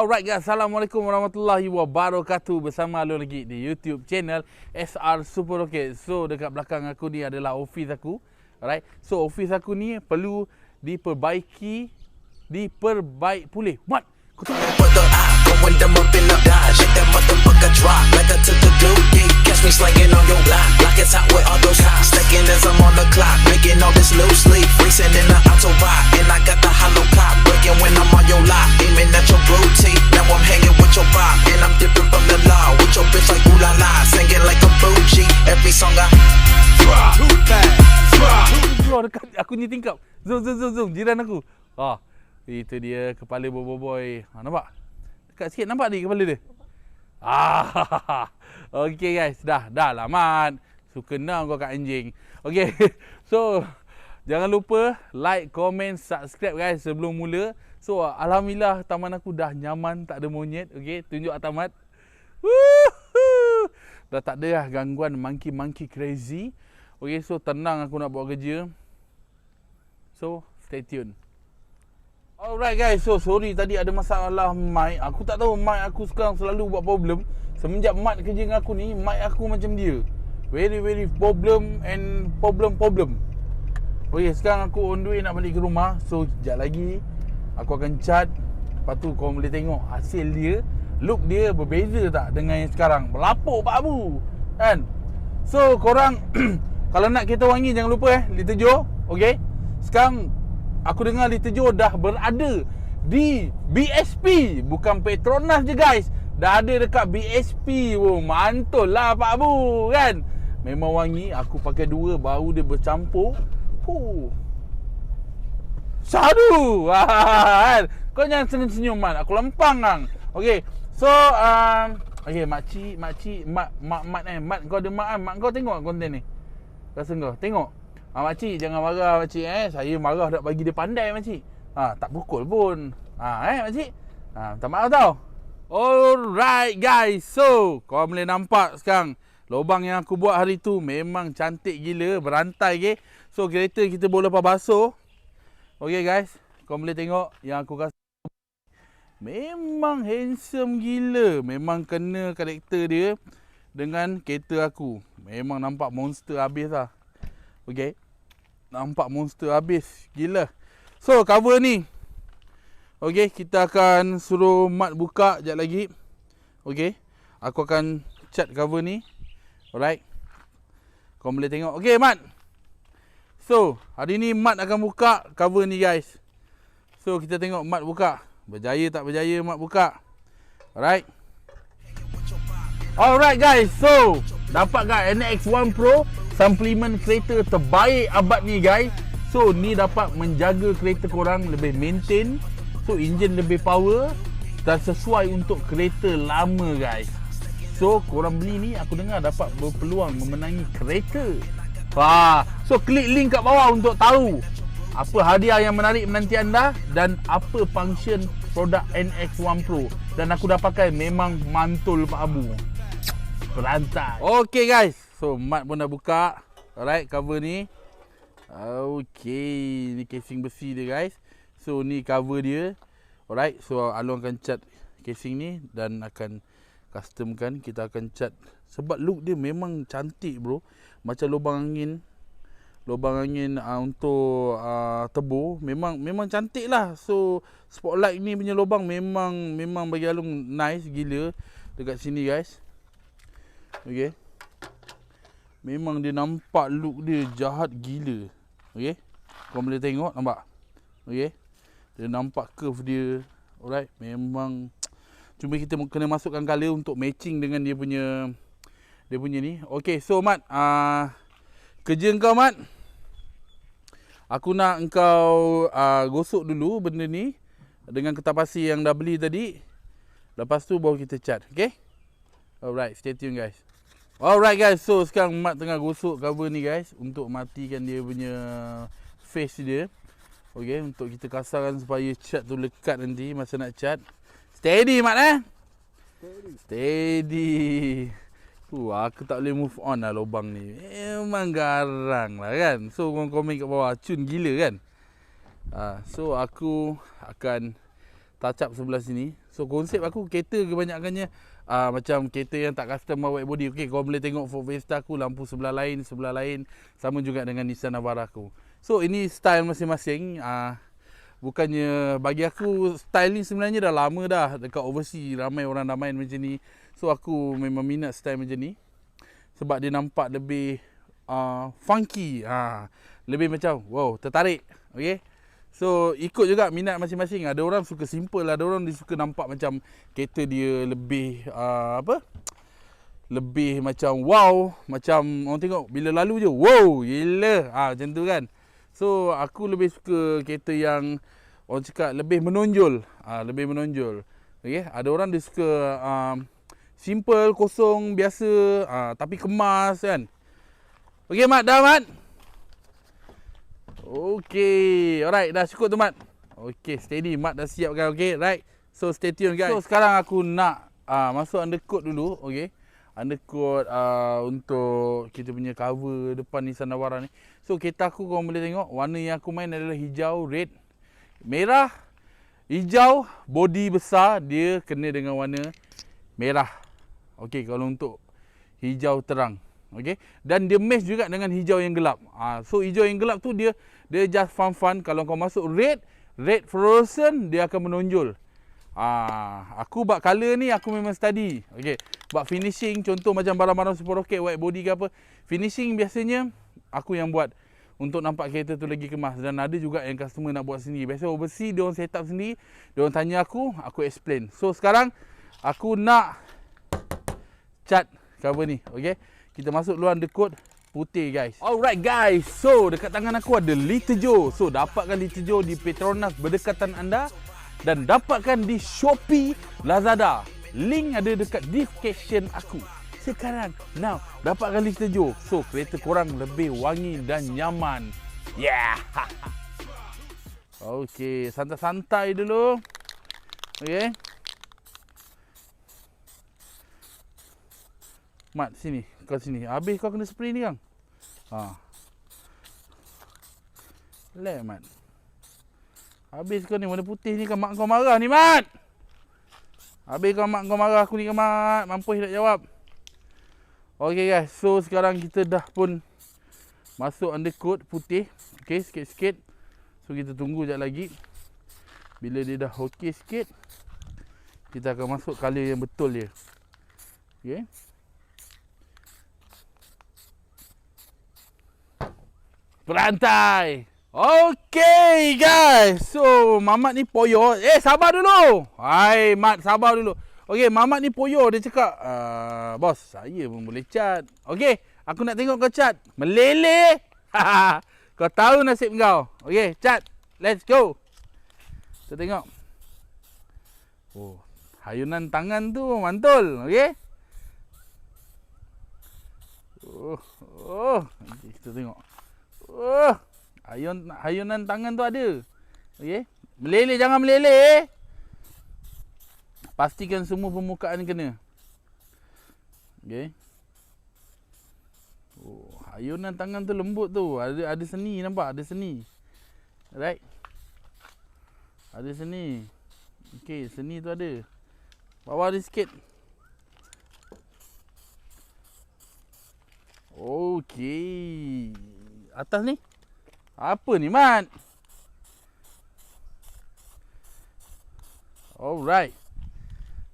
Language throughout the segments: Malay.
Alright guys, Assalamualaikum warahmatullahi wabarakatuh. Bersama lu lagi di YouTube channel SR Super Rocket. So dekat belakang aku ni adalah office aku. Alright. So office aku ni perlu diperbaiki, pulih. What? Kau tengok. Dekat aku ni tingkap. Zoom jiran aku. Itu dia kepala boy. Nampak? Dekat sikit nampak ni kepala dia. Okey guys, dah lah Mat. Suka nak kau kat anjing. Okey. So, jangan lupa like, komen, subscribe guys sebelum mula. So, alhamdulillah taman aku dah nyaman, tak ada monyet. Okey, tunjuk atas Mat. Dah tak ada lah gangguan monkey crazy. Okey, so tenang aku nak buat kerja. So, stay tune. Alright guys, so sorry tadi ada masalah mic. Aku tak tahu mic aku sekarang selalu buat problem. Semenjak Mat kerja dengan aku ni, mic aku macam dia. Very problem. Okay, sekarang aku on the way nak balik ke rumah. So, sekejap lagi aku akan cat. Lepas tu kau boleh tengok hasil dia. Look dia berbeza tak dengan yang sekarang. Berlapuk Pak Abu, kan? So, korang kalau nak kereta wangi jangan lupa littejoe. Okay. Sekarang aku dengar littejoe dah berada di BSP. Bukan Petronas je guys, dah ada dekat BSP. Mantul lah Pak Abu, kan? Memang wangi. Aku pakai dua, bau dia bercampur. Syadu. Kan? Kau jangan senyum-senyum Mat. Aku lempang kan. Okay. So okay, makcik, mat kau ada mat kan? Mat kau tengok konten ni. Rasa kau tengok. Makcik jangan marah makcik Saya marah nak bagi dia pandai makcik. Tak pukul pun. Makcik. Minta maaf tau. Alright guys. So, kau boleh nampak sekarang lubang yang aku buat hari tu memang cantik gila, berantai ke. So, kereta kita boleh lepas basuh. Okay guys, kau boleh tengok yang aku kasi. Memang handsome gila. Memang kena karakter dia dengan kereta aku. Memang nampak monster habis lah. Okay, nampak monster habis. Gila. So, cover ni. Okay, kita akan suruh Mat buka sekejap lagi. Okay, aku akan cat cover ni. Alright, kau boleh tengok. Okay Mat. So, hari ni Mat akan buka cover ni guys. So, kita tengok Mat buka. Berjaya tak berjaya Mat buka. Alright. Alright guys. So, dapat kat NX1 Pro, suplemen kereta terbaik abad ni guys. So, ni dapat menjaga kereta korang lebih maintain. So, enjin lebih power dan sesuai untuk kereta lama guys. So, korang beli ni aku dengar dapat berpeluang memenangi kereta. So klik link kat bawah untuk tahu apa hadiah yang menarik menanti anda dan apa function produk NX1 Pro. Dan aku dah pakai, memang mantul Pak Abu. Berantai. Okay guys, so Mat pun dah buka. Alright, cover ni. Okay, ni casing besi dia guys. So ni cover dia. Alright, so Along akan cat casing ni dan akan customkan. Kita akan cat sebab look dia memang cantik bro. Macam lubang angin untuk tebur. Memang cantik lah. So spotlight ni punya lubang memang bagi Along nice gila dekat sini guys. Okay, memang dia nampak look dia jahat gila. Okay, kau boleh tengok, nampak? Okay, dia nampak curve dia. Alright, memang cuma kita kena masukkan color untuk matching dengan dia punya ni. Okay, so Mat, kerja kau Mat, aku nak engkau gosok dulu benda ni dengan kertas pasir yang dah beli tadi. Lepas tu baru kita cat. Okay. Alright, stay tune guys. Alright guys, so sekarang Mat tengah gosok cover ni guys untuk matikan dia punya face dia. Okay, untuk kita kasarkan supaya cat tu lekat nanti masa nak cat. Steady Mat Steady. Aku tak boleh move on lah lubang ni. Memang garang lah kan. So korang komen kat bawah, cun gila kan. So aku akan touch up sebelah sini. So konsep aku kereta kebanyakannya macam kereta yang tak custom white body. Okey, kau boleh tengok Ford Fiesta aku lampu sebelah lain. Sama juga dengan Nissan Navara aku. So ini style masing-masing. Bukannya bagi aku style ni sebenarnya dah lama dah. Dekat overseas ramai orang dah main macam ni. So aku memang minat style macam ni. Sebab dia nampak lebih funky. Lebih macam wow, tertarik. Okey. So ikut juga minat masing-masing. Ada orang suka simple, ada orang dia suka nampak macam kereta dia lebih lebih macam wow, macam orang tengok bila lalu je wow, gila. Macam tu kan. So aku lebih suka kereta yang orang cakap lebih menonjol. Lebih menonjol. Okey, ada orang dia suka simple, kosong, biasa, tapi kemas kan. Okey Mat, dah Mat. Okey, alright, dah cukup tu Mat. Okey, steady, Mat dah siapkan. Okey, right. So stay tune guys. So sekarang aku nak masuk undercoat dulu. Okey, undercoat untuk kita punya cover depan Nissan Navara ni. So kereta aku korang boleh tengok warna yang aku main adalah hijau, red, merah, hijau, body besar dia kena dengan warna merah. Okey, kalau untuk hijau terang. Okey, dan dia match juga dengan hijau yang gelap. So hijau yang gelap tu dia just fun. Kalau kau masuk red fluorescent, dia akan menonjol. Aku buat color ni aku memang study. Okey, buat finishing contoh macam barang-barang super rocket white body ke apa, finishing biasanya aku yang buat untuk nampak kereta tu lagi kemas. Dan ada juga yang customer nak buat sendiri. Biasa overseas dia orang set up sendiri, dia orang tanya aku explain. So sekarang aku nak cat cover ni. Okey, kita masuk dulu undercoat putih guys. Alright guys, so dekat tangan aku ada littejoe. So dapatkan littejoe di Petronas berdekatan anda dan dapatkan di Shopee, Lazada. Link ada dekat description aku. Sekarang, now, dapatkan littejoe. So kereta korang lebih wangi dan nyaman. Yeah. Okey, santai-santai dulu. Okey. Mat, sini. Kau sini. Habis kau kena spray ni, Kang. Lek, Mat. Habis kau ni warna putih ni kan mak kau marah ni, Mat. Habis kau mak kau marah aku ni kan, Mat. Mampus tak jawab. Okey guys, so sekarang kita dah pun masuk undercoat putih. Okey, sikit-sikit. So kita tunggu sekejap lagi. Bila dia dah okey sikit, kita akan masuk color yang betul dia. Okey. Berantai. Okey guys. So Mamat ni poyo. Sabar dulu. Hai Mat, sabar dulu. Okey, Mamat ni poyo. Dia cakap, bos, saya pun boleh cat. Okey, aku nak tengok kau cat. Meleleh. Kau tahu nasib kau. Okey, cat. Let's go. Kita tengok. Oh, hayunan tangan tu mantul. Okey. Okay, kita tengok. Hayunan tangan tu ada. Okey. Meleleh, jangan meleleh. Pastikan semua permukaan kena. Okey. Oh, hayunan tangan tu lembut tu. Ada seni, nampak? Ada seni. Right? Ada seni. Okey, seni tu ada. Bawah dia sikit. Okey. Atas ni? Apa ni, Mat? Alright.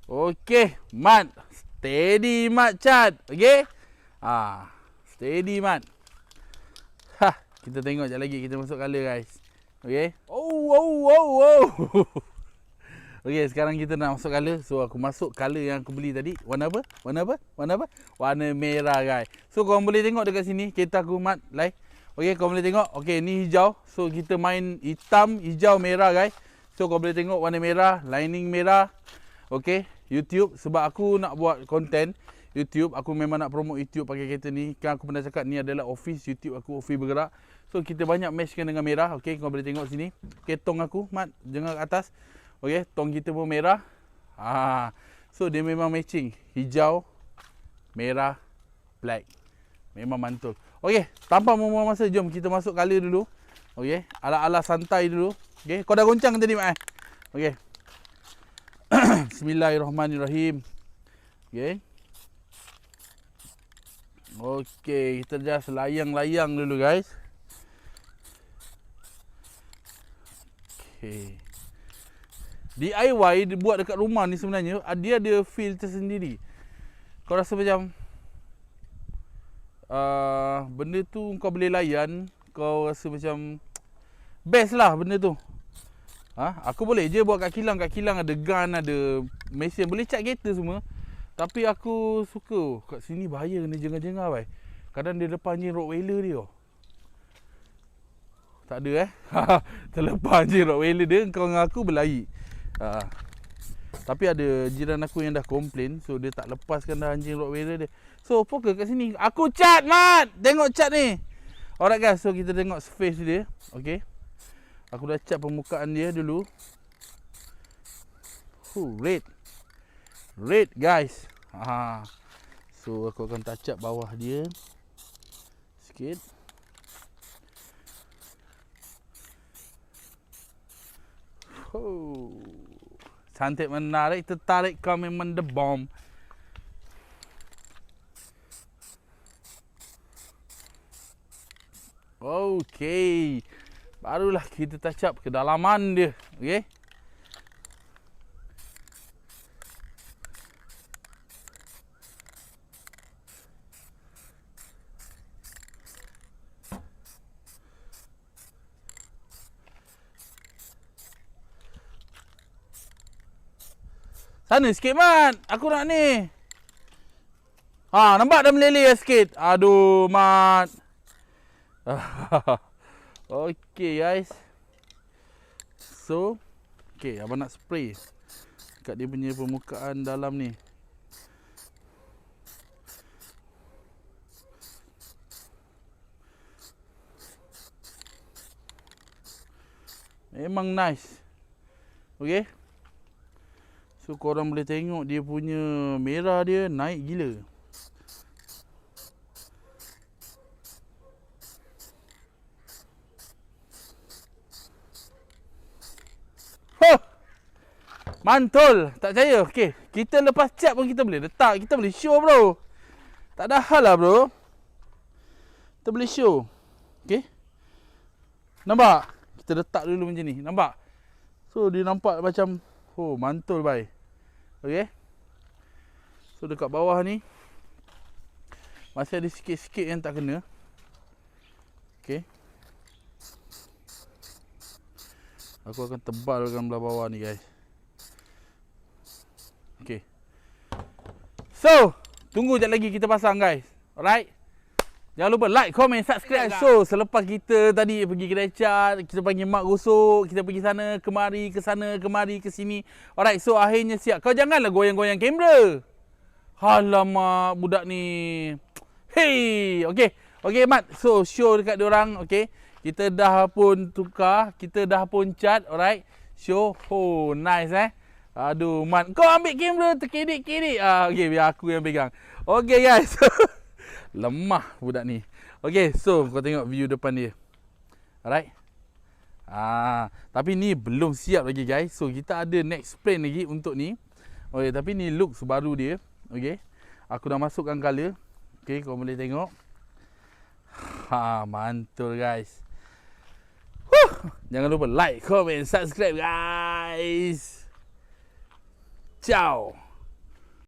Okey, Mat. Steady, Mat, cat. Okey? Steady, Mat. Kita tengok sekejap lagi. Kita masuk colour, guys. Okey? Oh. Okey, sekarang kita nak masuk colour. So, aku masuk colour yang aku beli tadi. Warna apa? Warna merah, guys. So, korang boleh tengok dekat sini. Kereta aku, Mat, lai. Okey, korang boleh tengok. Okey, ni hijau. So, kita main hitam, hijau, merah, guys. So, korang boleh tengok warna merah, lining merah. Okey, YouTube. Sebab aku nak buat konten YouTube. Aku memang nak promote YouTube pakai kereta ni. Kan aku pernah cakap ni adalah office YouTube aku, office bergerak. So, kita banyak matchkan dengan merah. Okey, korang boleh tengok sini. Okey, tong aku, Mat, jangan ke atas. Okey, tong kita pun merah. So, dia memang matching. Hijau, merah, black. Memang mantul. Okey, tanpa membuang masa, jom kita masuk colour dulu. Okey, ala-ala santai dulu. Okey, kau dah goncang tadi, Mat? Okey. Bismillahirrahmanirrahim. Okay. Okay, kita just layang-layang dulu guys. Okay. DIY dia buat dekat rumah ni sebenarnya dia ada feel tersendiri. Kau rasa macam benda tu kau boleh layan, kau rasa macam best lah benda tu. Aku boleh je buat kat kilang ada gun, ada mesin, boleh cat kereta semua. Tapi aku suka kat sini bahaya kena jengah-jengah bai. Kadang dia lepas anjing Rottweiler dia. Tak ada terlepas anjing Rottweiler dia, kau dengan aku berlari. Tapi ada jiran aku yang dah komplain, so dia tak lepaskan dah anjing Rottweiler dia. So fokus kat sini. Aku cat Mat. Tengok cat ni. Alright guys, so kita tengok face dia. Okay. Aku dah cat permukaan dia dulu. Red. Red guys. So aku akan touch up bawah dia sikit. Cantik, menarik, tertarik, kami mendebom. Okay. Barulah kita touch up kedalaman dia. Okay. Sana sikit Mat. Aku nak ni. Nampak dah meleleh sikit. Aduh Mat. Okay guys. So okay, abang nak spray kat dia punya permukaan dalam ni. Memang nice. Okay. So korang boleh tengok dia punya merah dia naik gila. Mantul. Tak percaya. Okay. Kita lepas cat pun kita boleh letak. Kita boleh show bro. Tak ada hal lah bro. Kita boleh show. Okay. Nampak? Kita letak dulu macam ni. Nampak? So dia nampak macam mantul bye. Okay. So dekat bawah ni masih ada sikit-sikit yang tak kena. Okay. Aku akan tebalkan belah bawah ni guys. Okay. So tunggu sekejap lagi kita pasang guys. Alright. Jangan lupa like, comment, subscribe. So selepas kita tadi pergi kedai cat, kita panggil mak gosok, kita pergi sana kemari, ke sana kemari, ke sini. Alright, so akhirnya siap. Kau janganlah goyang-goyang kamera. Alamak budak ni. Hey, okay. Okay Mat, so show dekat diorang. Okay. Kita dah pun tukar, kita dah pun cat. Alright. Show. Nice Aduh Mat, kau ambil kamera terkedik-kedik. Okay, biar aku yang pegang. Okay guys. Lemah budak ni. Okay, so kau tengok view depan dia. Alright. Tapi ni belum siap lagi guys. So kita ada next plan lagi untuk ni. Okay, tapi ni look baru dia. Okay. Aku dah masukkan color. Okay, kau boleh tengok. Mantul guys. Jangan lupa like, comment, subscribe guys. Ciao.